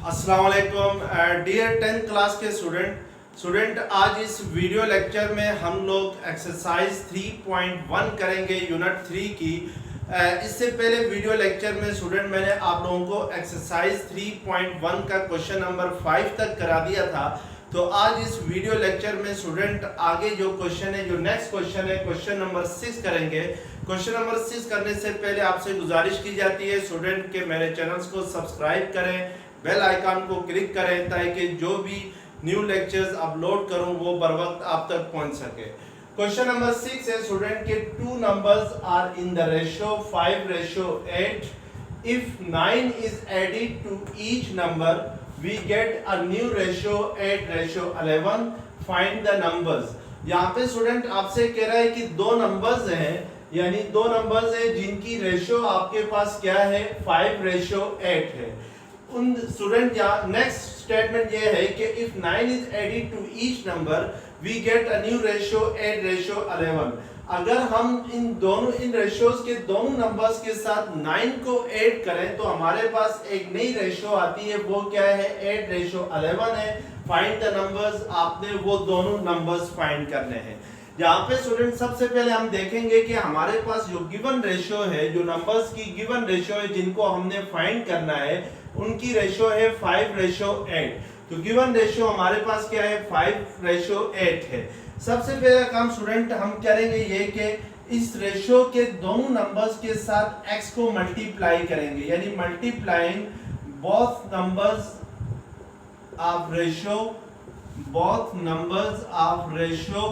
अस्सलाम वालेकुम dear 10th class के स्टूडेंट आज इस वीडियो लेक्चर में हम लोग एक्सरसाइज 3.1 करेंगे यूनिट 3 की। इससे पहले वीडियो लेक्चर में स्टूडेंट मैंने आप लोगों को एक्सरसाइज 3.1 का क्वेश्चन नंबर 5 तक करा दिया था। तो आज इस वीडियो लेक्चर में स्टूडेंट आगे जो क्वेश्चन है, जो नेक्स्ट क्वेश्चन है, क्वेश्चन नंबर 6 करेंगे। क्वेश्चन नंबर 6 करने से पहले आपसे गुजारिश की जाती है स्टूडेंट के मेरे चैनल्स को सब्सक्राइब करें, बेल आइकन को क्लिक करें ताकि जो भी न्यू लेक्चर्स अपलोड करूं वो बर वक्त आप तक पहुंच सके। क्वेश्चन नंबर 6 है स्टूडेंट के two numbers are in the ratio 5:8। If 9 is added to each number we get a new ratio 8:11। Find the numbers. यहाँ पे स्टूडेंट आपसे कह रहा है कि दो नंबर्स हैं, यानी दो नंबर्स हैं जिनकी रेशियो आपके पास क्या है, 5:8 है। उन स्टूडेंट या नेक्स्ट स्टेटमेंट ये है कि if 9 is added to each number we get a new ratio 8:11। अगर हम इन रेशियोज के दोनों नंबर्स के साथ 9 को ऐड करें तो हमारे पास एक नई रेशियो आती है, वो क्या है, 8:11 है। फाइंड द नंबर्स, आपने वो दोनों नंबर्स फाइंड करने हैं। यहाँ पे स्टूडेंट सबसे पहले हम देखेंगे कि हमारे पास जो गिवन रेशियो है, जो नंबर्स की गिवन रेशियो है जिनको हमने फाइंड करना है, उनकी रेशियो है 5:8। तो गिवन रेशियो हमारे पास क्या है, 5:8 है। सबसे पहला काम स्टूडेंट हम करेंगे ये कि इस रेशियो के दोनों नंबर्स के साथ x को मल्टीप्लाई करेंगे, यानी multiplying both numbers of ratio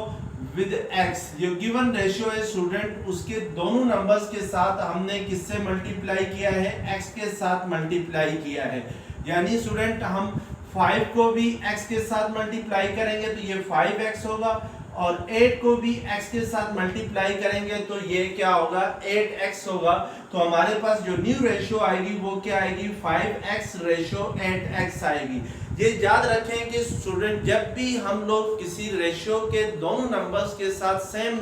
with x। जो गिवन रेशियो है स्टूडेंट उसके दोनों नंबर्स के साथ हमने किससे मल्टीप्लाई किया है, x के साथ मल्टीप्लाई किया है। यानी स्टूडेंट हम 5 को भी x के साथ मल्टीप्लाई करेंगे तो ये 5x होगा, और 8 को भी x के साथ मल्टीप्लाई करेंगे तो ये क्या होगा, 8x होगा। तो हमारे पास जो न्यू रेशियो आएगी वो क्या आएगी, 5x:8x आएगी। ये याद रखें कि स्टूडेंट जब भी हम लोग किसी रेशियो के दोनों नंबर्स के साथ सेम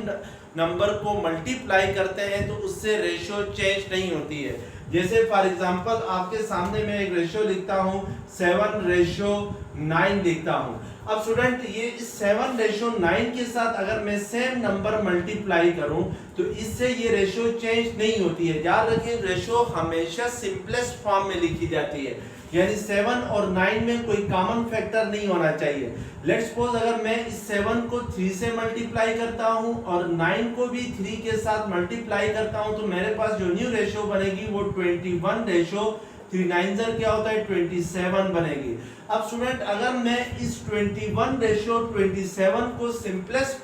नंबर को मल्टीप्लाई करते हैं तो उससे रेशियो चेंज नहीं होती है। जैसे फॉर एग्जांपल आपके सामने मैं एक रेशियो लिखता हूं 7:9 लिखता हूं। अब स्टूडेंट ये इस 7:9 के साथ अगर मैं सेम नंबर मल्टीप्लाई करूं तो इससे ये रेशियो चेंज नहीं होती है। याद रखें रेशियो हमेशा सिंपलेस्ट फॉर्म में लिखी जाती है, यानी 7 और 9 में कोई कॉमन फैक्टर नहीं होना चाहिए। लेट्स सपोज अगर मैं इस 7 को 3 से मल्टीप्लाई करता हूं और 9 को भी 3 के साथ मल्टीप्लाई करता हूं तो मेरे पास जो न्यू रेशियो बनेगी वो 21:3 9 क्या होता है, 27 बनेगी। अब स्टूडेंट अगर मैं इस 21:27 को सिंपलेस्ट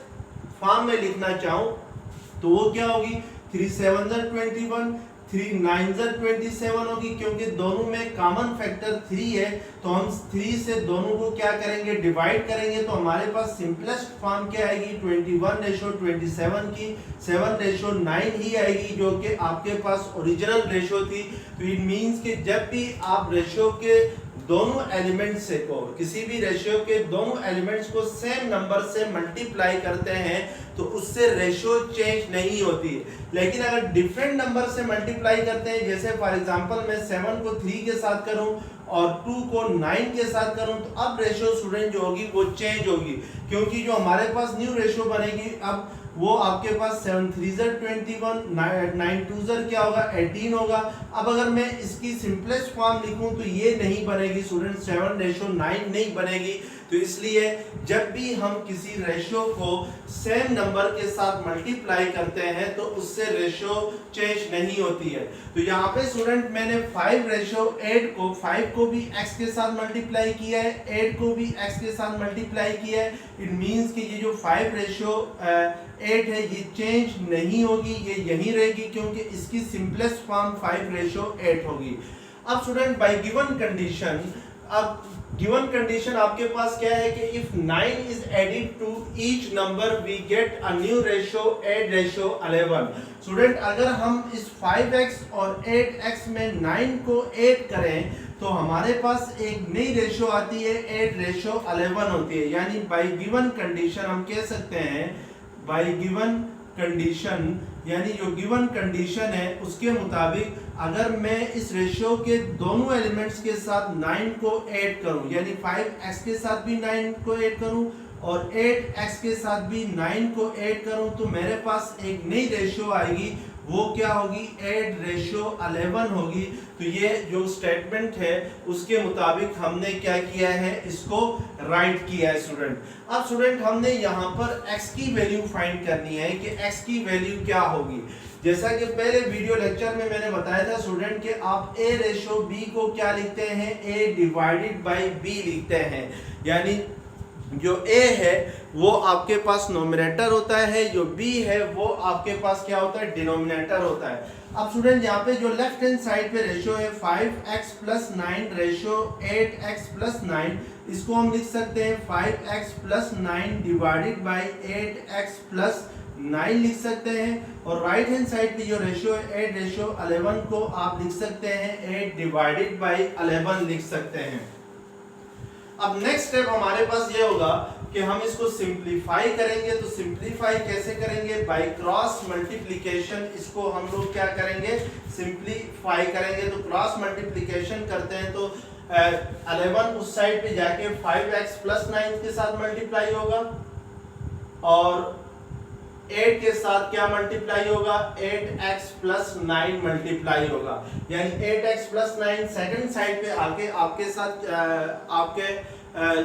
फॉर्म में लिखना चाहूं तो वो क्या होगी, 3 7 21, 3 9 27 होगी। क्योंकि दोनों में कॉमन फैक्टर 3 है तो हम 3 से दोनों को क्या करेंगे, डिवाइड करेंगे। तो हमारे पास सिंपलेस्ट फॉर्म क्या आएगी, 21:27 की 7:9 ही आएगी, जो कि आपके पास ओरिजिनल रेशियो थी। तो इट मींस कि जब भी आप रेशियो के दोनों एलिमेंट्स को, किसी भी रेशियो के दोनों एलिमेंट्स को सेम नंबर से मल्टीप्लाई करते हैं तो उससे रेशियो चेंज नहीं होती है। लेकिन अगर डिफरेंट नंबर से मल्टीप्लाई करते हैं, जैसे फॉर एग्जांपल मैं 7 को 3 के साथ करूं और 2 को 9 के साथ करूं तो अब रेशियो स्टूडेंट जो होगी वो चेंज होगी, क्योंकि जो हमारे पास न्यू रेशियो बनेगी अब वो आपके पास 7 3 21, 9 2 क्या होगा, 18 होगा। अब अगर मैं इसकी सिंपलेस्ट फॉर्म लिखूं तो ये नहीं बनेगी स्टूडेंट, 7:9 नहीं बनेगी। तो इसलिए जब भी हम किसी रेशियो को सेम नंबर के साथ मल्टीप्लाई करते हैं तो उससे रेशियो चेंज नहीं होती है। तो यहाँ पे स्टूडेंट मैंने 5:8 को भी x के साथ मल्टीप्लाई किया है, 8 को भी x के साथ मल्टीप्लाई किया है। इट मींस कि ये जो 5:8 है ये चेंज नहीं होगी, ये यही रहेगी, क्योंकि इसकी सिंपलेस्ट फॉर्म 5:8 होगी। अब स्टूडेंट बाय गिवन कंडीशन, अब गिवन कंडीशन आपके पास क्या है कि if 9 is added to each number we get a new ratio 8:11। Student अगर हम इस 5x और 8x में 9 को ऐड करें तो हमारे पास एक नई रेशियो आती है, 8:11 होती है। यानी बाय गिवन कंडीशन हम कह सकते हैं, बाय गिवन कंडीशन यानी जो गिवन कंडीशन है उसके मुताबिक अगर मैं इस रेशियो के दोनों एलिमेंट्स के साथ 9 को ऐड करूं, यानी 5x के साथ भी 9 को ऐड करूं और 8x के साथ भी 9 को ऐड करूं, तो मेरे पास एक नई रेशियो आएगी। वो क्या होगी? 8:11 होगी। तो ये जो स्टेटमेंट है उसके मुताबिक हमने क्या किया है, इसको राइट किया है स्टूडेंट। अब स्टूडेंट हमने यहाँ पर x की वैल्यू फाइंड करनी है कि x की वैल्यू क्या होगी। जैसा कि पहले वीडियो लेक्चर में मैंने बताया था स्टूडेंट कि आप a/b को क्या लिखते हैं, a/b लिखते हैं। यानी जो a है वो आपके पास नोमिनेटर होता है, जो b है वो आपके पास क्या होता है, डिनोमिनेटर होता है। अब स्टूडेंट यहाँ पे जो लेफ्ट हैंड साइड पे रेशियो है 5x + 9 रेशियो 8x + 9, इसको हम लिख सकते हैं 5x + 9 डिवाइडेड बाय 8x + 9 लिख सकते हैं। और राइट हैंड साइड पे जो रेशियो है 8:11 को आप लिख सकते हैं 8 डिवाइडेड बाय 11 लिख सकते हैं। अब नेक्स्ट स्टेप हमारे पास ये होगा कि हम इसको सिंप्लीफाई करेंगे। तो सिंप्लीफाई कैसे करेंगे? बाय क्रॉस मल्टीप्लिकेशन इसको हम लोग क्या करेंगे, सिंप्लीफाई करेंगे। तो क्रॉस मल्टीप्लिकेशन करते हैं तो 11 उस साइड पे जाके 5x + 9 के साथ मल्टीप्लाई होगा और 8 के साथ क्या मल्टीप्लाई होगा, 8x + 9 मल्टीप्लाई होगा। यानी 8x + 9 सेकंड साइड पे आके आपके साथ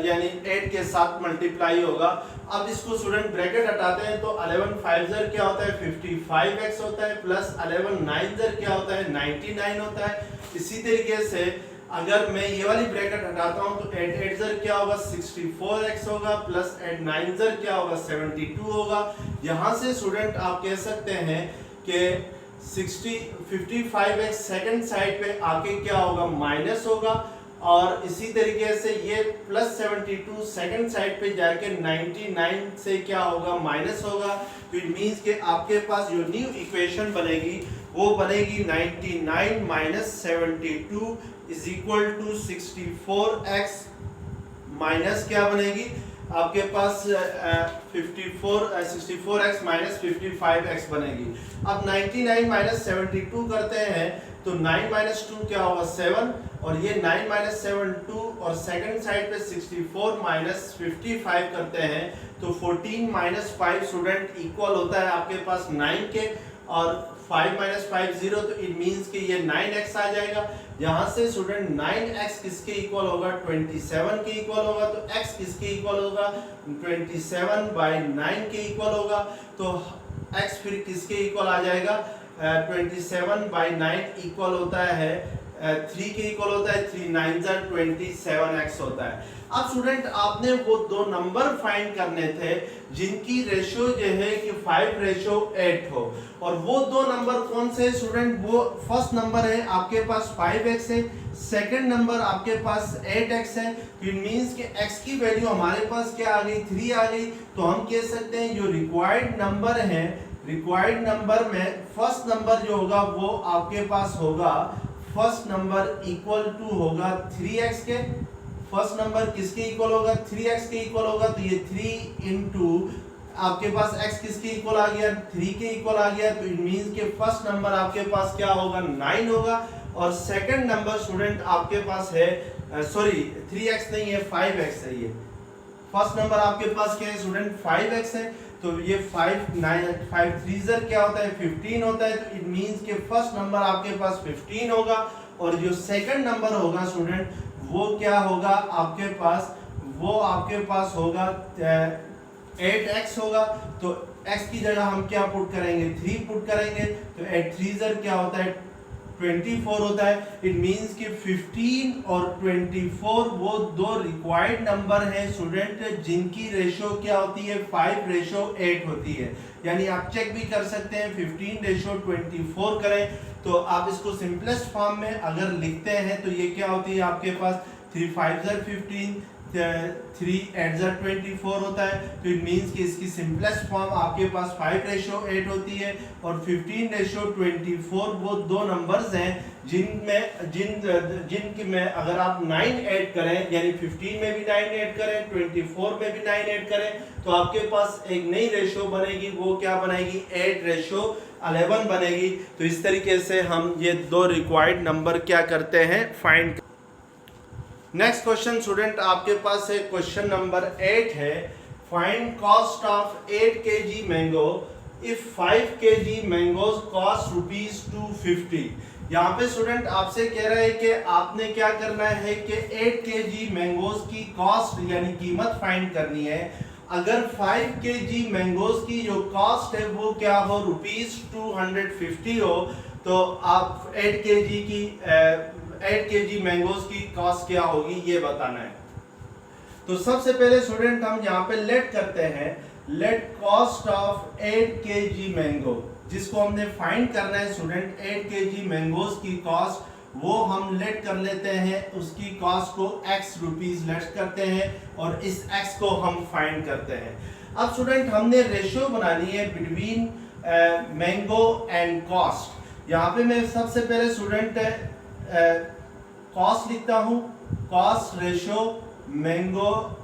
यानी 8 के साथ मल्टीप्लाई होगा। अब इसको स्टूडेंट ब्रैकेट हटाते हैं तो 11 5 क्या होता है, 55x होता है, प्लस 11 9 क्या होता है, 99 होता है। इसी तरीके से अगर मैं ये वाली ब्रैकेट हटाता हूं तो 8 8 क्या होगा, 64x होगा, प्लस 8 9 क्या होगा, 72 होगा। यहां से स्टूडेंट आप कह सकते हैं कि 55x सेकंड साइड पे आके क्या होगा, माइनस होगा। और इसी तरीके से ये प्लस 72 सेकंड साइड पे जाके 99 से क्या होगा, माइनस होगा। तो इट मींस कि आपके पास जो न्यू इक्वेशन बनेगी वो बनेगी 99 - 72 = 64x माइनस क्या बनेगी आपके पास 64x - 55x बनेगी। अब 99 - 72 करते हैं तो 9 - 2 क्या होगा, 7, और ये 9 - 7 2 और सेकंड साइड पे 64 - 55 करते हैं तो 14 - 5 स्टूडेंट इक्वल होता है आपके पास 9 के, और 5 - 5 0, तो इट मींस कि ये 9x आ जाएगा। यहाँ से स्टूडेंट 9x किसके इक्वल होगा, 27 के इक्वल होगा। तो x किसके इक्वल होगा, 27/9 के इक्वल होगा। तो x फिर किसके इक्वल आ जाएगा, 27/9 इक्वल होता है 3 के इक्वल होता है, 3 9 27x होता है। अब स्टूडेंट आपने वो दो नंबर फाइंड करने थे जिनकी रेशियो जो है कि 5:8 हो, और वो दो नंबर कौन से स्टूडेंट, वो फर्स्ट नंबर है आपके पास 5x है, सेकंड नंबर आपके पास 8x है। तो इट मींस कि x की वैल्यू हमारे पास क्या आ गई, 3 आ गई। तो हम कह सकते हैं जो रिक्वायर्ड नंबर है, रिक्वायर्ड नंबर में फर्स्ट नंबर जो होगा वो आपके पास होगा, फर्स्ट नंबर इक्वल टू होगा 3x के। फर्स्ट नंबर किसके इक्वल होगा, 3x के इक्वल होगा। तो ये 3 इंटू आपके पास x किसके इक्वल आ गया, 3 के इक्वल आ गया। तो इट मींस कि फर्स्ट नंबर आपके पास क्या होगा, 9 होगा। और सेकंड नंबर स्टूडेंट आपके पास है 3x नहीं है, 5x है। ये फर्स्ट नंबर आपके पास क्या है स्टूडेंट, 5x है। तो ये 5 3 क्या होता है, 15 होता है। तो इट मींस कि फर्स्ट नंबर आपके पास 15 होगा, और जो सेकंड नंबर होगा स्टूडेंट वो क्या होगा आपके पास, वो आपके पास होगा 8x होगा। तो x की जगह हम क्या पुट करेंगे, 3 पुट करेंगे। तो 8 3 क्या होता है, 24 होता है। इट मींस कि 15 और 24 वो दो रिक्वायर्ड नंबर हैं स्टूडेंट जिनकी रेशियो क्या होती है, 5:8 होती है। यानी आप चेक भी कर सकते हैं, 15:24 करें तो आप इसको सिंपलेस्ट फॉर्म में अगर लिखते हैं तो ये क्या होती है आपके पास, 3 5 15, 3 एट द 24 होता है, तो इट मीन्स कि इसकी सिंपलेस्ट फॉर्म आपके पास 5:8 होती है और 15:24 वो दो नंबर्स हैं जिनकी में अगर आप 9 ऐड करें, यानी 15 में भी 9 ऐड करें, 24 में भी 9 ऐड करें, तो आपके पास एक नई रेशो बनेगी। वो क्या बनेगी? 8:11 बनेगी। तो इस तरीके से हम ये दो रिक्वायर्ड नंबर क्या करते हैं? फाइंड। नेक्स्ट क्वेश्चन स्टूडेंट आपके पास है क्वेश्चन नंबर 8 है, find cost of 8 kg mango if 5 kg mangoes cost ₹250। यहाँ पे स्टूडेंट आपसे कह रहा है कि आपने क्या करना है कि 8 kg मैंगोज की कॉस्ट यानी कीमत फाइंड करनी है। अगर 5 kg मैंगोज की जो कॉस्ट है वो क्या हो? ₹250 हो, तो आप 8 kg मैंगोज की कॉस्ट क्या होगी ये बताना है। तो सबसे पहले स्टूडेंट हम यहाँ पे लेट करते हैं, let cost of 8 kg mango, जिसको हमने फाइंड करना है स्टूडेंट 8 kg मैंगोज की कॉस्ट, वो हम लेट कर लेते हैं, उसकी कॉस्ट को x रुपीस लेट करते हैं और इस x को हम फाइंड करते हैं। अब स्टूडेंट हमने रेशियो बनानी है बिटवीन मैंगो एंड कॉस्ट। यहाँ पे मैं सबसे पहले स्टूडेंट कॉस्ट लिखता हूं, cost ratio mango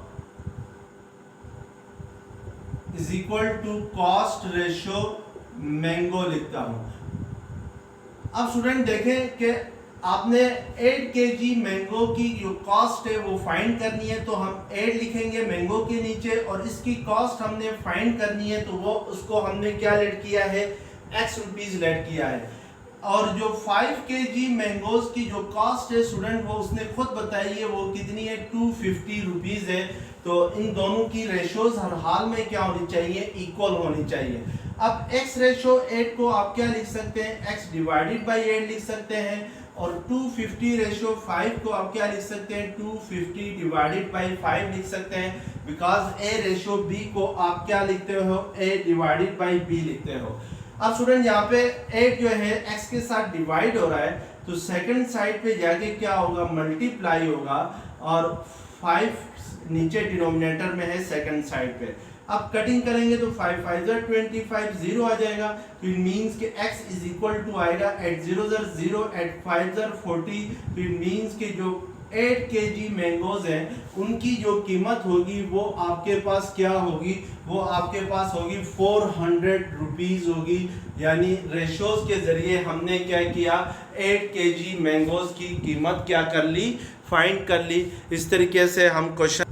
is equal to cost ratio mango लिखता हूं। अब स्टूडेंट देखें कि आपने 8 kg मैंगो की जो कॉस्ट है वो फाइंड करनी है, तो हम 8 लिखेंगे मैंगो के नीचे और इसकी कॉस्ट हमने फाइंड करनी है, तो वो उसको हमने क्या लेट किया है? x रुपीस लेट किया है। और जो 5 kg मैंगोज की जो कॉस्ट है स्टूडेंट वो उसने खुद बताई है, वो कितनी है? 250 रुपीज है। तो इन दोनों की रेशियोज हर हाल में क्या होनी चाहिए? इक्वल होनी चाहिए। अब x रेशियो 8 को आप क्या लिख सकते हैं? x डिवाइडेड बाई 8 लिख सकते हैं, और 250 रेशियो 5 को आप क्या लिख सकते हैं? 250 डिवाइडेड बाई 5 लिख सकते हैं, बिकॉज a रेशियो b को आप क्या लिखते हो? a डिवाइडेड बाई b लिखते हो। अब स्टूडेंट यहाँ पे 8 जो है x के साथ डिवाइड हो रहा है, तो सेकंड साइड पे जाके क्या होगा? मल्टीप्लाई होगा, और 5 नीचे डिनोमिनेटर में है सेकंड साइड पे। अब कटिंग करेंगे तो 5 5 25 0 आ जाएगा, तो इट मींस कि x इज इक्वल टू आएगा 8 0 0 8 5 40। तो इट मींस कि जो 8 kg मैंगोज हैं उनकी जो कीमत होगी वो आपके पास क्या होगी? वो आपके पास होगी 400 रुपीज होगी। यानी रेशियोज के जरिए हमने क्या किया? 8 kg मैंगोज की कीमत क्या कर ली? फाइंड कर ली। इस तरीके से हम क्वेश्चन।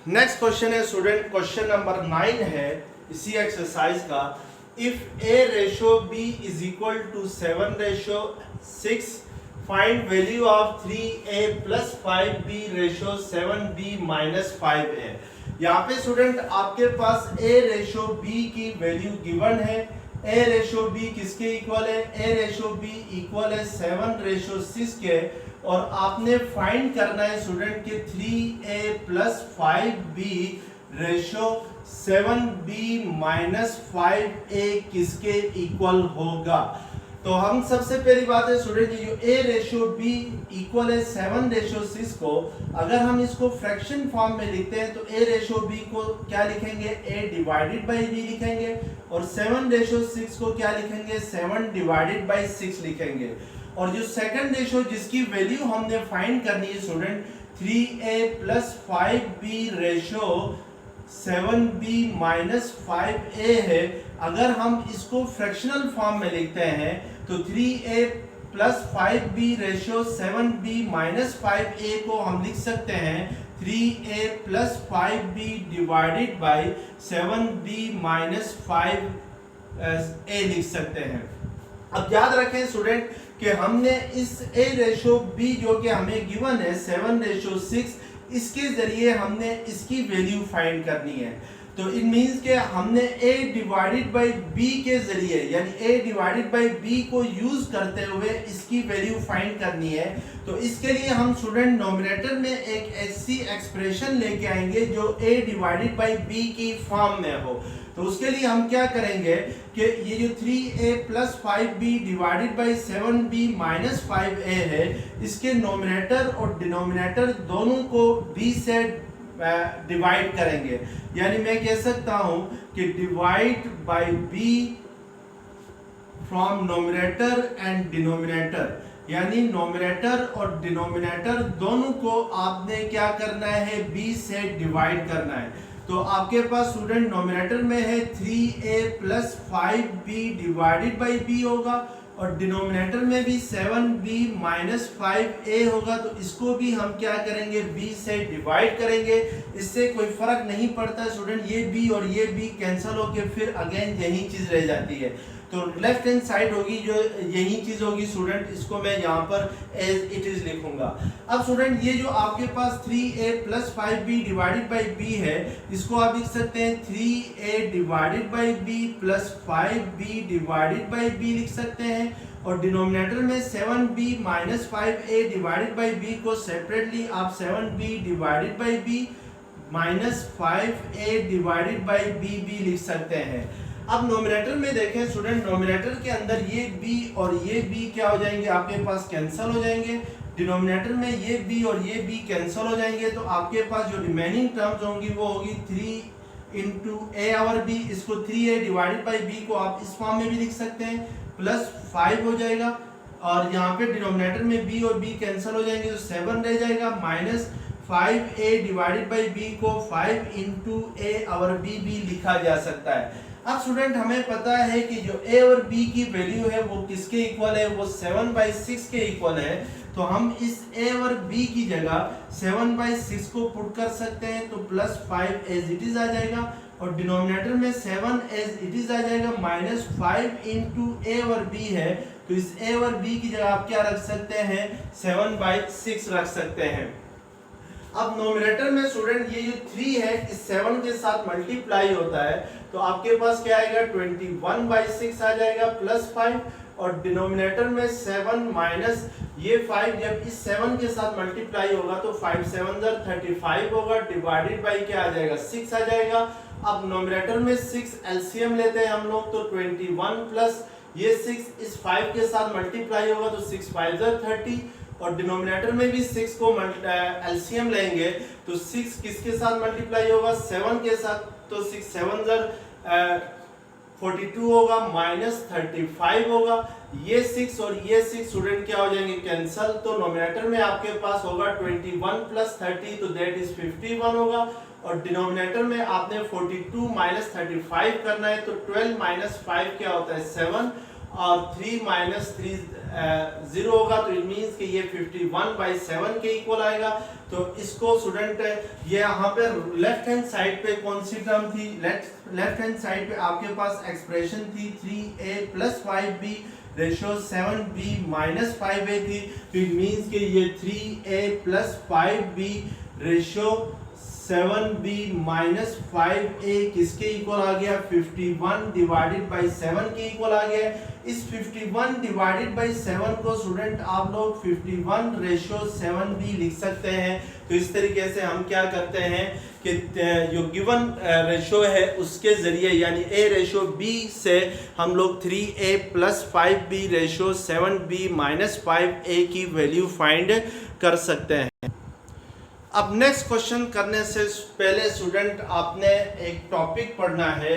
नेक्स्ट क्वेश्चन है स्टूडेंट क्वेश्चन नंबर 9 है इसी एक्सरसाइज का, if a ratio b is equal to 7:6 find value of 3a plus 5b ratio 7b minus 5a। यहाँ पे स्टूडेंट आपके पास a रेशियो b की वैल्यू गिवन है। a रेशियो b किसके इक्वल है? a रेशियो b इक्वल है 7:6 के, और आपने फाइंड करना है स्टूडेंट के 3a plus 5b ratio 7b minus 5a किसके इक्वल होगा? तो हम सबसे पहली बात है स्टूडेंट जो a रेशियो b इक्वल है 7:6 को, अगर हम इसको फ्रैक्शन फॉर्म में लिखते हैं तो a रेशियो b को क्या लिखेंगे? a डिवाइडेड बाई b लिखेंगे, और 7:6 को क्या लिखेंगे? 7 डिवाइडेड बाई 6 लिखेंगे। और जो सेकंड रेशियो जिसकी वैल्यू हमने फाइंड करनी है student 3a plus 5b ratio 7b minus 5a है, अगर हम इसको फ्रैक्शनल फॉर्म में लिखते हैं तो 3a plus 5b ratio 7b minus 5a को हम लिख सकते हैं 3a plus 5b divided by 7b minus 5a लिख सकते हैं। अब याद रखें स्टूडेंट कि हमने इस a रेशियो b जो कि हमें गिवन है 7:6, इसके जरिए हमने इसकी वैल्यू फाइंड करनी है। तो इट मीन्स के हमने a डिवाइडेड बाई b के जरिए यानी a डिवाइडेड बाई b को यूज करते हुए इसकी वैल्यू फाइंड करनी है। तो इसके लिए हम स्टूडेंट नोमिनेटर में एक ऐसी एक्सप्रेशन लेके आएंगे जो a डिवाइडेड बाई b की फॉर्म में हो। तो उसके लिए हम क्या करेंगे कि ये जो 3a plus 5b divided by 7b minus 5a है, इसके नोमिनेटर और डिनोमिनेटर दोनों को b से डिवाइड करेंगे। यानी मैं कह सकता हूं कि divide by b from nominator and denominator, यानी नोमिनेटर और डिनोमिनेटर दोनों को आपने क्या करना है, b से डिवाइड करना है। तो आपके पास स्टूडेंट नोमिनेटर में है 3a plus 5b divided by b होगा और डिनोमिनेटर में भी 7b माइनस 5a होगा। तो इसको भी हम क्या करेंगे, b से डिवाइड करेंगे। इससे कोई फर्क नहीं पड़ता स्टूडेंट, ये b और ये b कैंसिल होके फिर अगेन यही चीज रह जाती है। तो लेफ्ट हैंड साइड होगी जो यही चीज होगी स्टूडेंट, इसको मैं यहाँ पर एज इट इज लिखूंगा। अब स्टूडेंट ये जो आपके पास 3a plus 5b divided by b है, इसको आप लिख सकते हैं 3a divided by b plus 5b divided by b लिख सकते हैं। और डिनोमिनेटर में 7b minus 5a divided by b को सेपरेटली आप 7b divided by b minus 5a divided by b भी लिख सकते हैं। अब नोमिनेटर में देखें स्टूडेंट, नोमिनेटर के अंदर ये b और ये b क्या हो जाएंगे, आपके पास कैंसिल हो जाएंगे। डिनोमिनेटर में ये b और ये b कैंसिल हो जाएंगे। तो आपके पास जो रिमेनिंग टर्म्स होंगी वो होगी 3 इंटू a और b। इसको 3a डिवाइडेड बाई b को आप इस फॉर्म में भी लिख सकते हैं, प्लस 5 हो जाएगा। और यहाँ पे डिनोमिनेटर में b और b कैंसिल हो जाएंगे तो 7 रह जाएगा, minus 5a divided by b को 5 इंटू a और b भी लिखा जा सकता है। अब स्टूडेंट हमें पता है कि जो a और b की वैल्यू है वो किसके इक्वल है, वो 7/6 के इक्वल है। तो हम इस a और b की जगह 7/6 को पुट कर सकते हैं, तो प्लस 5 एज इट इज आ जाएगा और डिनोमिनेटर में 7 एज इट इज आ जाएगा, माइनस 5 इंटू a और b है। तो इस a और b की जगह आप क्या रख सकते हैं, 7/6 रख सकते हैं। अब नोमिनेटर में स्टूडेंट ये जो 3 है इस 7 के साथ मल्टीप्लाई होता है, तो आपके पास क्या आएगा, 21/6 आ जाएगा प्लस 5। और डिनोमिनेटर में 7 माइनस ये 5 जब इस 7 के साथ मल्टीप्लाई होगा तो 5 7 35 होगा, डिवाइडेड बाई क्या आ जाएगा, 6 आ जाएगा। अब नोमिनेटर में 6 एलसीएम लेते हैं हम लोग, तो 21 प्लस ये 6 इस 5 के साथ मल्टीप्लाई होगा तो 6 5 30। और डिनोमिनेटर में भी 6 को एलसीएम लेंगे तो 6 किसके साथ मल्टीप्लाई होगा, 7 के साथ। तो 6 7 42 होगा, माइनस 35 होगा। ये 6 और ये 6 स्टूडेंट क्या हो जाएंगे, कैंसल। तो नोमिनेटर में आपके पास होगा 21 प्लस 30 तो दैट इज 51 होगा। और डिनोमिनेटर में आपने 42 माइनस 35 करना है, तो 12 माइनस 5 क्या होता है, 7। और 3 माइनस 3 0 होगा, तो इट मींस कि ये 51/7 के इक्वल आएगा। तो इसको स्टूडेंट ये यहाँ पे लेफ्ट हैंड साइड पे कौन सी टर्म थी, लेफ्ट हैंड साइड पे आपके पास एक्सप्रेशन थी 3a plus 5b ratio 7b minus 5a थी। तो इट मींस कि ये 3a plus 5b ratio 7b minus 5a किसके इक्वल आ गया, 51 डिवाइडेड बाई 7 के इक्वल आ गया। इस 51 डिवाइडेड बाई 7 को स्टूडेंट आप लोग 51 रेशियो 7b लिख सकते हैं। तो इस तरीके से हम क्या करते हैं कि जो गिवन रेशियो है उसके जरिए यानी a रेशियो b से हम लोग 3a plus 5b ratio 7b minus 5a की वैल्यू फाइंड कर सकते हैं। अब नेक्स्ट क्वेश्चन करने से पहले स्टूडेंट आपने एक टॉपिक पढ़ना है।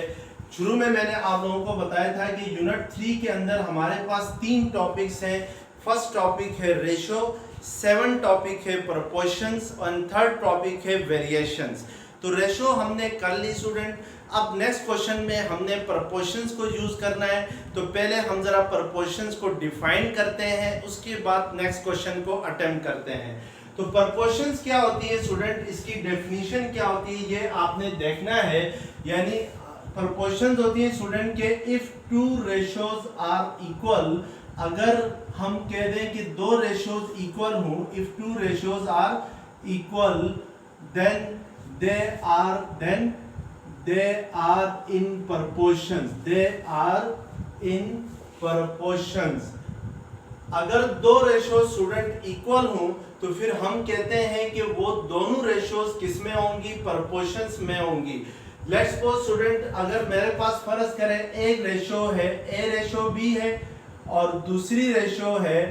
शुरू में मैंने आप लोगों को बताया था कि यूनिट 3 के अंदर हमारे पास 3 टॉपिक्स हैं। फर्स्ट टॉपिक है रेशियो, 7 टॉपिक है प्रोपोर्शंस और थर्ड टॉपिक है वेरिएशंस। तो रेशियो हमने कर ली स्टूडेंट। अब नेक्स्ट क्वेश्चन में हमने प्रोपोर्शंस को यूज करना है। तो पहले हम जरा प्रोपोर्शंस को डिफाइन करते हैं, उसके बाद नेक्स्ट क्वेश्चन को अटेम्प्ट करते हैं। तो प्रोपोर्शंस क्या होती है स्टूडेंट, इसकी डेफिनेशन क्या होती है ये आपने देखना है। यानी प्रोपोर्शंस होती है स्टूडेंट के इफ 2 रेशियोज आर इक्वल, अगर हम कह दें कि 2 रेशियोज इक्वल हों, if 2 ratios are equal then they are in proportions, they are in proportions। अगर दो रेशो स्टूडेंट इक्वल हों तो फिर हम कहते हैं कि वो दोनों रेशोज किस में होंगी, प्रोपोर्शंस में होंगी। लेट्स सपोज स्टूडेंट, अगर मेरे पास फर्ज करें एक रेशो है ए रेशो बी है और दूसरी रेशो है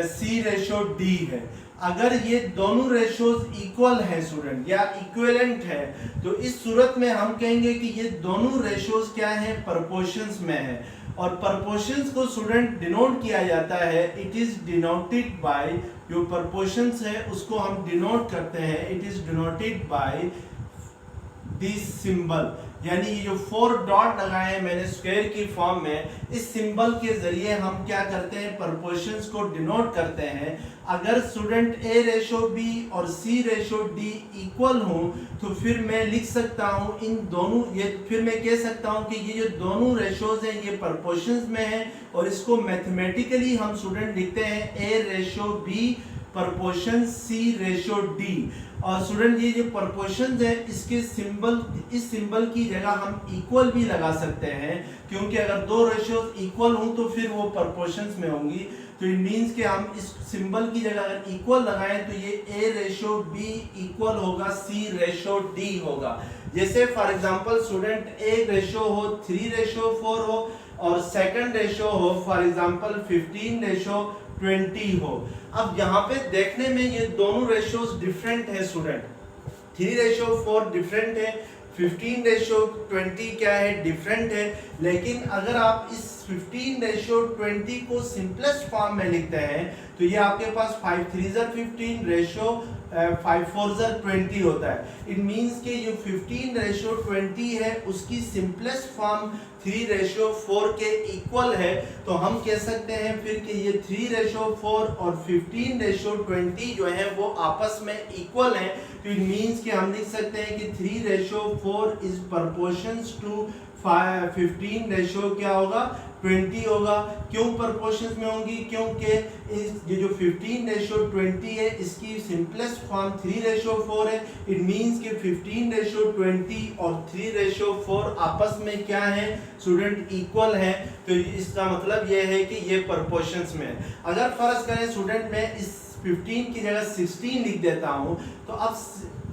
सी रेशो डी है। अगर ये दोनों रेशोज इक्वल हैं स्टूडेंट या इक्विवेलेंट है तो इस सूरत में हम कहेंगे कि ये दोनों रेशोज क्या हैं, प्रोपोर्शंस में है। और प्रोपोर्शंस को स्टूडेंट डिनोट किया जाता है, इट इज डिनोटेड बाय, जो प्रोपोर्शंस है उसको हम डिनोट करते हैं, it is denoted by this symbol. यानी ये जो 4 डॉट लगाए हैं मैंने स्क्वायर की फॉर्म में, इस सिंबल के जरिए हम क्या करते हैं, प्रोपोर्शंस को डिनोट करते हैं। अगर स्टूडेंट ए रेशो बी और सी रेशो डी इक्वल हो तो फिर मैं लिख सकता हूँ इन दोनों, ये फिर मैं कह सकता हूँ कि ये जो दोनों रेशोज हैं ये प्रोपोर्शंस में हैं और इसको मैथमेटिकली हम स्टूडेंट लिखते हैं ए रेशो बी प्रोपोर्शन सी रेशो डी। और स्टूडेंट ये जो प्रोपोर्शंस है इसके सिंबल, इस सिंबल की जगह हम इक्वल भी लगा सकते हैं, क्योंकि अगर दो रेशोज इक्वल हों तो फिर वो प्रोपोर्शंस में होंगी। तो इट मींस कि हम इस सिंबल की जगह अगर इक्वल लगाएं तो ये ए रेशो बी इक्वल होगा सी रेशो डी होगा। जैसे फॉर एग्जांपल स्टूडेंट एक रेशो हो 3:4 हो और सेकंड रेशो हो फॉर एग्जांपल 15:20 हो। अब यहाँ पे देखने में ये दोनों रेशोज डिफरेंट है स्टूडेंट, 3:4 डिफरेंट है, 15:20 क्या है, डिफरेंट है। लेकिन अगर आप इस 15:20 को सिंपलेस्ट फॉर्म में लिखते हैं तो ये आपके पास 5 3 15 रेशो 5 4 20 होता है। इट मींस कि जो 15:20 है उसकी सिंपलेस्ट फॉर्म 3:4 के इक्वल है। तो हम कह सकते हैं फिर कि ये 3:4 और 15:20 जो है वो आपस में इक्वल हैं। तो इट मींस कि हम लिख सकते हैं कि 3:4 इज प्रोपोर्शंस टू 15 क्या होगा, 20 होगा। क्यों प्रोपोर्शंस में होंगी, क्योंकि ये जो 15:20 है इसकी सिंपलेस्ट फॉर्म 3:4 है। इट मींस कि 15:20 और 3:4 आपस में क्या है स्टूडेंट, इक्वल है। तो इसका मतलब ये है कि ये प्रोपोर्शंस में है। अगर फर्ज करें स्टूडेंट मैं इस 15 की जगह 16 लिख देता हूं तो अब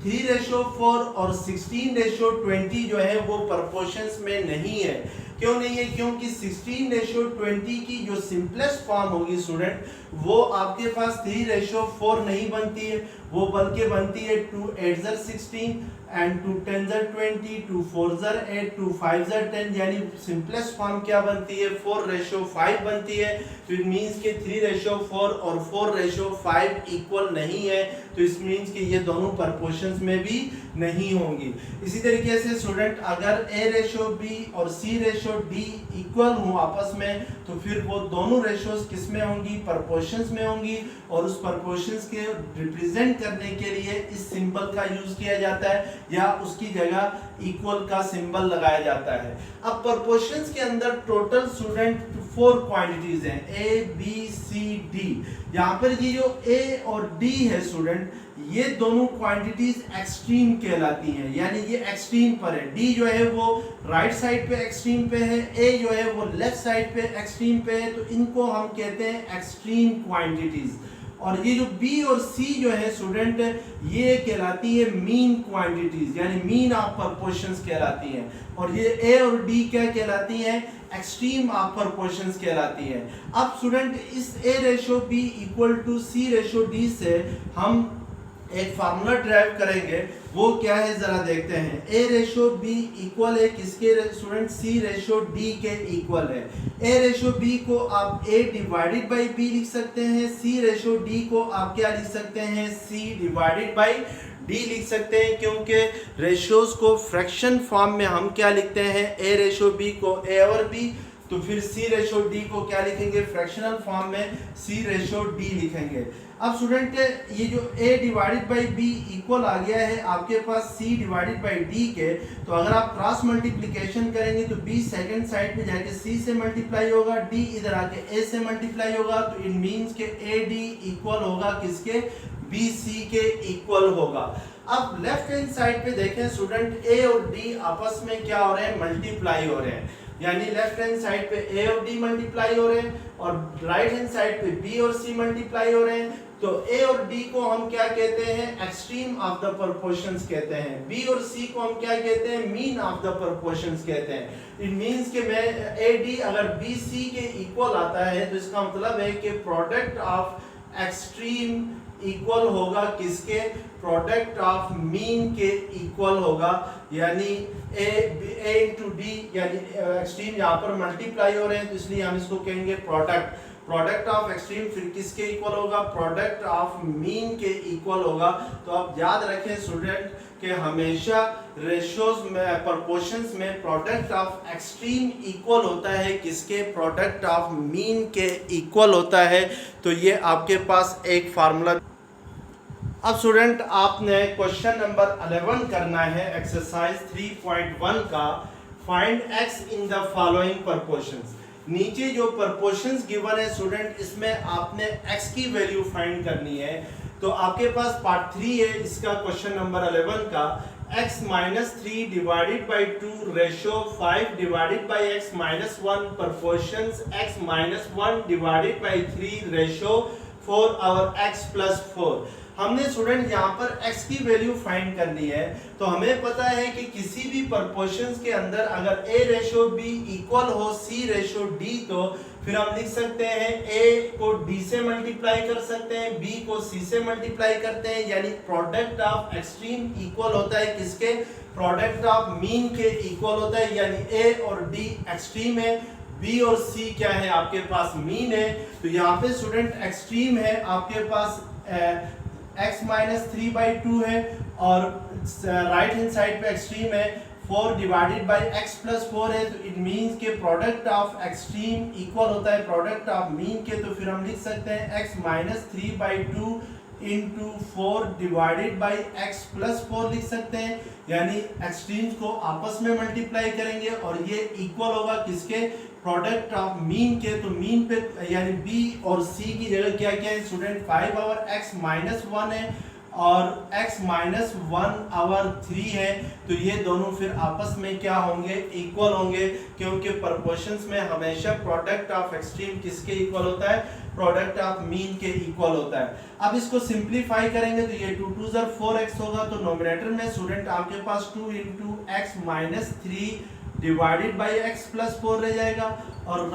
3:4 और 16:20 जो है वो प्रोपोर्शंस में नहीं है। क्यों नहीं है, क्योंकि 16:20 की जो सिंपलेस्ट फॉर्म होगी स्टूडेंट वो आपके पास 3:4 नहीं बनती है, वो बल्कि बनती है 2 8 16 एंड 2 10 20, 2 4 8, 2 5 10, यानी सिंपलेस्ट फॉर्म क्या बनती है, 4:5 बनती है। तो इट मींस कि 3:4 और 4:5 इक्वल नहीं है। तो इस मींस कि ये दोनों प्रोपोर्शंस में भी नहीं होंगी। इसी तरीके से स्टूडेंट अगर A:B और C:D इक्वल हो आपस में तो फिर वो दोनों रेशोज किस में होंगी, प्रोपोर्शंस में होंगी। और उस प्रोपोर्शंस के रिप्रेजेंट करने के लिए इस सिंबल का यूज किया जाता है या उसकी जगह इक्वल का सिंबल लगाया जाता है। अब प्रोपोर्शंस के अंदर टोटल स्टूडेंट 4 क्वांटिटीज हैं, A, B, C, D। यहाँ पर ये जो A और D है स्टूडेंट ये दोनों क्वांटिटीज एक्सट्रीम कहलाती हैं, यानी ये एक्सट्रीम पर है। D जो है वो राइट साइड पे एक्सट्रीम पे है, A जो है वो लेफ्ट साइड पे एक्सट्रीम पे है। तो इनको हम कहते हैं एक्सट्रीम क्वांटिटीज। और ये जो B और C जो है स्टूडेंट ये कहलाती है मीन क्वांटिटीज, यानी मीन ऑफ प्रोपोर्शंस कहलाती हैं। और ये A और D क्या कहलाती हैं, एक्सट्रीम ऑफ प्रोपोर्शंस कहलाती है। अब स्टूडेंट इस A:B = C:D से हम एक फार्मूला ड्राइव करेंगे, वो क्या है जरा देखते हैं। A:B इक्वल है किसके स्टूडेंट, C:D के इक्वल है। A:B को आप A/B लिख सकते हैं, C:D को आप क्या लिख सकते हैं, C/D लिख सकते हैं, क्योंकि रेशियोज को फ्रैक्शन फॉर्म में हम क्या लिखते हैं, A:B को A और B, तो फिर C:D को क्या लिखेंगे, फ्रैक्शनल फॉर्म में C:D लिखेंगे। अब स्टूडेंट ये जो A/B इक्वल आ गया है आपके पास C/D के, तो अगर आप क्रॉस मल्टीप्लिकेशन करेंगे तो B सेकंड साइड पे जाके C से मल्टीप्लाई होगा, D इधर आके A से मल्टीप्लाई होगा। तो इट मींस के AD इक्वल होगा किसके, बी सी के इक्वल होगा। अब लेफ्ट हैंड साइड पे देखें स्टूडेंट, ए और डी आपस में क्या हो रहे हैं, मल्टीप्लाई हो रहे हैं, यानी लेफ्ट हैंड साइड पे ए और डी मल्टीप्लाई हो रहे हैं और राइट हैंड साइड पे बी और सी मल्टीप्लाई हो रहे हैं। तो ए और डी को हम क्या कहते हैं, एक्सट्रीम ऑफ द प्रोपोर्शंस कहते हैं। बी और सी को हम क्या कहते हैं, मीन ऑफ द प्रोपोर्शंस कहते हैं। इट मींस कि मैं ए डी अगर बी सी के इक्वल आता है तो इसका मतलब है कि प्रोडक्ट ऑफ एक्सट्रीम इक्वल होगा किसके, प्रोडक्ट ऑफ मीन के इक्वल होगा, यानी ए इंटू डी, यानी एक्सट्रीम यहाँ पर मल्टीप्लाई हो रहे हैं तो इसलिए हम इसको कहेंगे प्रोडक्ट ऑफ एक्सट्रीम फिर किसके इक्वल होगा, प्रोडक्ट ऑफ मीन के इक्वल होगा। तो आप याद रखें स्टूडेंट कि हमेशा रेशियोज में, प्रोपोर्शंस में प्रोडक्ट ऑफ एक्सट्रीम इक्वल होता है किसके, प्रोडक्ट ऑफ मीन के इक्वल होता है। तो ये आपके पास एक फार्मूला। अब स्टूडेंट आपने क्वेश्चन नंबर 11 करना है एक्सरसाइज 3.1 का, find x in the following proportions. नीचे जो प्रोपोर्शंस गिवन है स्टूडेंट, इसमें आपने x की वैल्यू फाइंड करनी है। तो आपके पास पार्ट 3 है इसका, क्वेश्चन नंबर 11 का, x minus 3 divided by 2 ratio 5 divided by x minus 1 proportions x minus 1 divided by 3 ratio 4 और x प्लस 4। हमने स्टूडेंट यहाँ पर x की वैल्यू फाइंड करनी है। तो हमें पता है कि किसी भी प्रोपोर्शंस के अंदर अगर a रेशो b इक्वल हो c रेशो d, तो फिर हम लिख सकते हैं a को d से मल्टीप्लाई कर सकते हैं, b को c से मल्टीप्लाई करते हैं, यानी प्रोडक्ट ऑफ एक्सट्रीम इक्वल होता है किसके, प्रोडक्ट ऑफ मीन के इक्वल होता है, यानी a और d एक्सट्रीम है, b और c क्या है आपके पास, मीन है। तो यहाँ पे स्टूडेंट एक्सट्रीम है आपके पास x माइनस 3 बाई 2 है और राइट हैंड साइड पे एक्सट्रीम है 4 डिवाइडेड बाई x प्लस 4 है। तो इट मीन्स के प्रोडक्ट ऑफ एक्सट्रीम इक्वल होता है प्रोडक्ट ऑफ मीन के। तो फिर हम लिख सकते हैं x minus 3 by 2 into 4 divided by x plus 4 लिख सकते हैं, यानी एक्सट्रीम्स को आपस में मल्टीप्लाई करेंगे और ये इक्वल होगा किसके, प्रोडक्ट ऑफ मीन के। तो मीन पे यानी b और c की जगह क्या क्या है स्टूडेंट, 5 और x माइनस 1 है और x माइनस 1 और 3 है। तो ये दोनों फिर आपस में क्या होंगे, इक्वल होंगे, क्योंकि प्रोपोर्शंस में हमेशा प्रोडक्ट ऑफ एक्सट्रीम किसके इक्वल होता है, प्रोडक्ट ऑफ मीन के इक्वल होता है। अब इसको सिंप्लीफाई करेंगे तो ये 2 2 4x होगा। तो नोमिनेटर में स्टूडेंट आपके पास 2 into x minus 3 divided by x plus 4 रह जाएगा और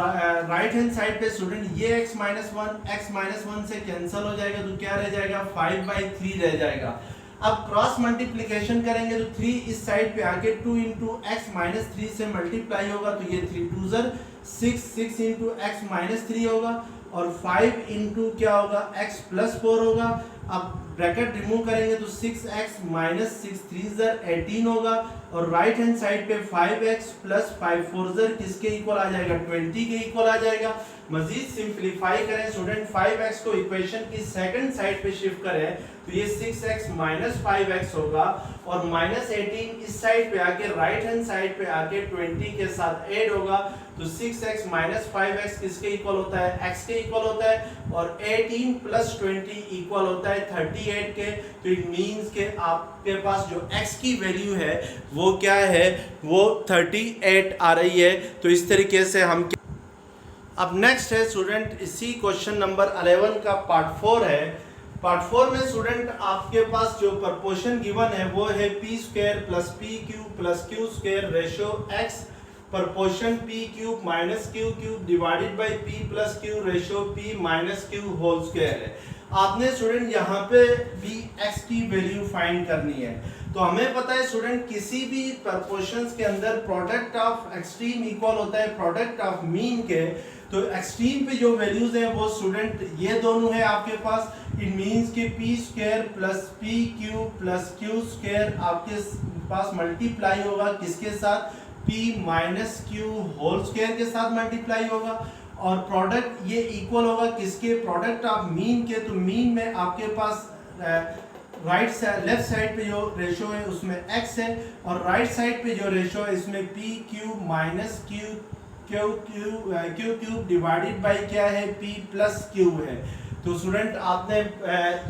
राइट हैंड साइड पे स्टूडेंट ये x माइनस 1 से कैंसिल हो जाएगा, तो क्या रह जाएगा, 5/3 रह जाएगा। अब क्रॉस मल्टीप्लिकेशन करेंगे तो 3 इस साइड पे आके 2 इंटू एक्स माइनस 3 से मल्टीप्लाई होगा, तो ये 3 2 6 इंटू एक्स माइनस 3 होगा और 5 इंटू क्या होगा, x प्लस 4 होगा। अब ब्रैकेट रिमूव करेंगे तो 6x माइनस 6 3 18 होगा और राइट हैंड साइड पे 5x प्लस 5 4 किसके इक्वल आ जाएगा, 20 के इक्वल आ जाएगा। मजीद सिंप्लीफाई करें स्टूडेंट, 5x को इक्वेशन की सेकंड साइड पे शिफ्ट करें तो ये 6x माइनस 5x होगा और माइनस 18 इस साइड पे आके राइट हैंड साइड पे आके 20 के साथ ऐड होगा। तो 6x माइनस 5x किसके इक्वल होता है, x के इक्वल होता है और 18 प्लस 20 इक्वल होता है 38 के। तो इट मीन्स के आपके पास जो x की वैल्यू है वो क्या है, वो 38 आ रही है। तो इस तरीके से हम अब नेक्स्ट है स्टूडेंट, इसी क्वेश्चन नंबर 11 का पार्ट 4 है। पार्ट 4 में स्टूडेंट आपके पास जो प्रोपोर्शन गिवन है वो है p square plus p cube plus q square ratio x proportion p cube minus q cube divided by p plus q ratio p minus q whole square है। आपने student यहाँ पे भी x की value find करनी है। तो हमें पता है स्टूडेंट किसी भी प्रोपोर्शंस के अंदर प्रोडक्ट ऑफ एक्सट्रीम इक्वल होता है प्रोडक्ट ऑफ मीन के। तो एक्सट्रीम पे जो वैल्यूज हैं वो स्टूडेंट ये दोनों है आपके पास। इट मींस कि p square plus p cube plus q square आपके पास मल्टीप्लाई होगा किसके साथ, p minus q whole square के साथ मल्टीप्लाई होगा और प्रोडक्ट ये इक्वल होगा किसके, प्रोडक्ट ऑफ मीन के। तो मीन में आपके पास राइट साइड लेफ्ट साइड पे जो रेशो है उसमें x है और राइट साइड पे जो रेशो है इसमें p cube minus q cube divided bye क्या है, p प्लस q है। तो स्टूडेंट आपने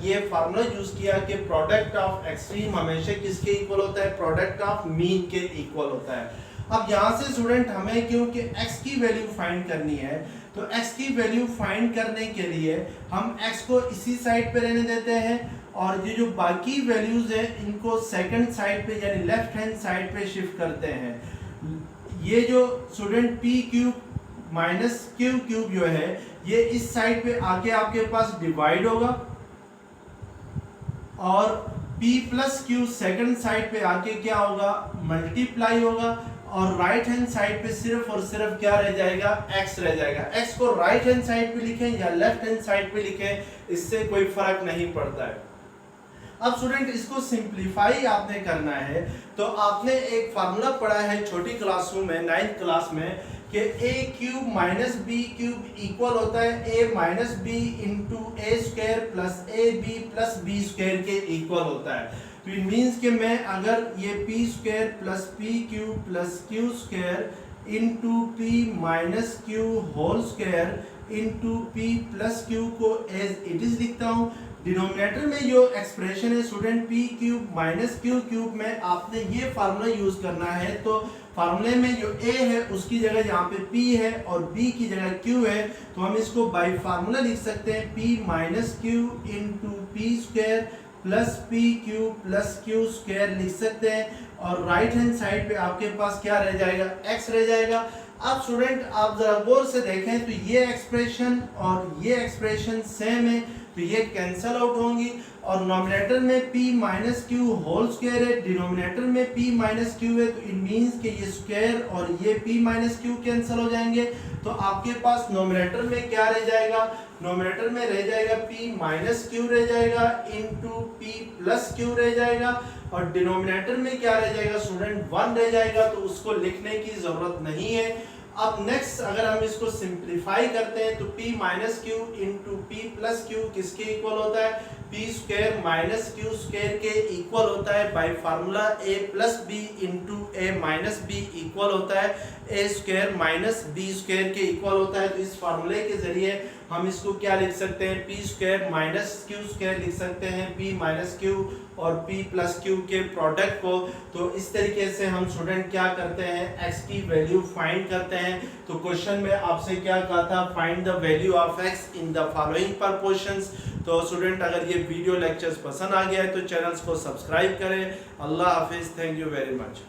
ये फार्मूला यूज किया कि प्रोडक्ट ऑफ एक्सट्रीम हमेशा किसके इक्वल होता है, प्रोडक्ट ऑफ मीन के इक्वल होता है। अब यहाँ से स्टूडेंट हमें क्योंकि x की वैल्यू फाइंड करनी है, तो x की वैल्यू फाइंड करने के लिए हम x को इसी साइड पे रहने देते हैं और ये जो बाकी वैल्यूज है इनको सेकंड साइड पे यानी लेफ्ट हैंड साइड पे शिफ्ट करते हैं। ये जो student p cube minus q cube जो है ये इस साइड पे आके आपके पास डिवाइड होगा और p plus Q second side पे आके क्या होगा, मल्टीप्लाई होगा और राइट हैंड साइड पे सिर्फ और सिर्फ क्या रह जाएगा, x रह जाएगा। x को राइट हैंड साइड पे लिखें या लेफ्ट हैंड साइड पे लिखें इससे कोई फर्क नहीं पड़ता है। अब स्टूडेंट इसको सिंप्लीफाई आपने करना है तो आपने एक फार्मूला पढ़ा है छोटी क्लासों में 9th क्लास में कि a cube minus b cube equal होता है a minus b into a square plus a b plus b square के इक्वल होता है। तो इट मीन्स कि मैं अगर ये p square plus p cube plus q square into p minus q whole square into p plus q को as it is लिखता हूँ। डिनोमिनेटर में जो एक्सप्रेशन है student p cube minus q cube में आपने ये फार्मूला यूज करना है। तो फार्मूले में जो a है उसकी जगह यहाँ पे p है और b की जगह q है तो हम इसको बाय फार्मूला लिख सकते हैं p minus q into P square plus P Q plus q square लिख सकते हैं और राइट हैंड साइड पे आपके पास क्या रह जाएगा, x रह जाएगा। अब स्टूडेंट आप जरा गौर से देखें तो ये एक्सप्रेशन और ये एक्सप्रेशन सेम है तो ये कैंसल आउट होंगी और नॉमिनेटर में p minus q whole square है, डिनोमिनेटर में p माइनस क्यू है तो इट मींस कि ये स्क्वायर और ये p माइनस क्यू कैंसल हो जाएंगे। तो आपके पास नॉमिनेटर में क्या रह जाएगा, नॉमिनेटर में रह जाएगा p माइनस क्यू रह जाएगा इंटू p प्लस क्यू रह जाएगा और डिनोमिनेटर में क्या रह जाएगा स्टूडेंट 1 रह जाएगा तो उसको लिखने की जरूरत नहीं है। अब नेक्स्ट अगर हम इसको सिंप्लीफाई करते हैं तो p minus q into p plus q किसके इक्वल होता है, p square minus q square के इक्वल होता है। By formula a plus b into a minus b equal होता है a square minus b square के इक्वल होता है। तो इस फार्मूले के जरिए हम इसको क्या लिख सकते हैं, P square minus q square लिख सकते हैं p माइनस क्यू और p प्लस क्यू के प्रोडक्ट को। तो इस तरीके से हम स्टूडेंट क्या करते हैं, x की वैल्यू फाइंड करते हैं। तो क्वेश्चन में आपसे क्या कहा था, find the value of x in the following proportions. तो स्टूडेंट अगर ये वीडियो लेक्चर्स पसंद आ गया है तो चैनल्स को सब्सक्राइब करें। अल्लाह हाफिज, थैंक यू वेरी मच।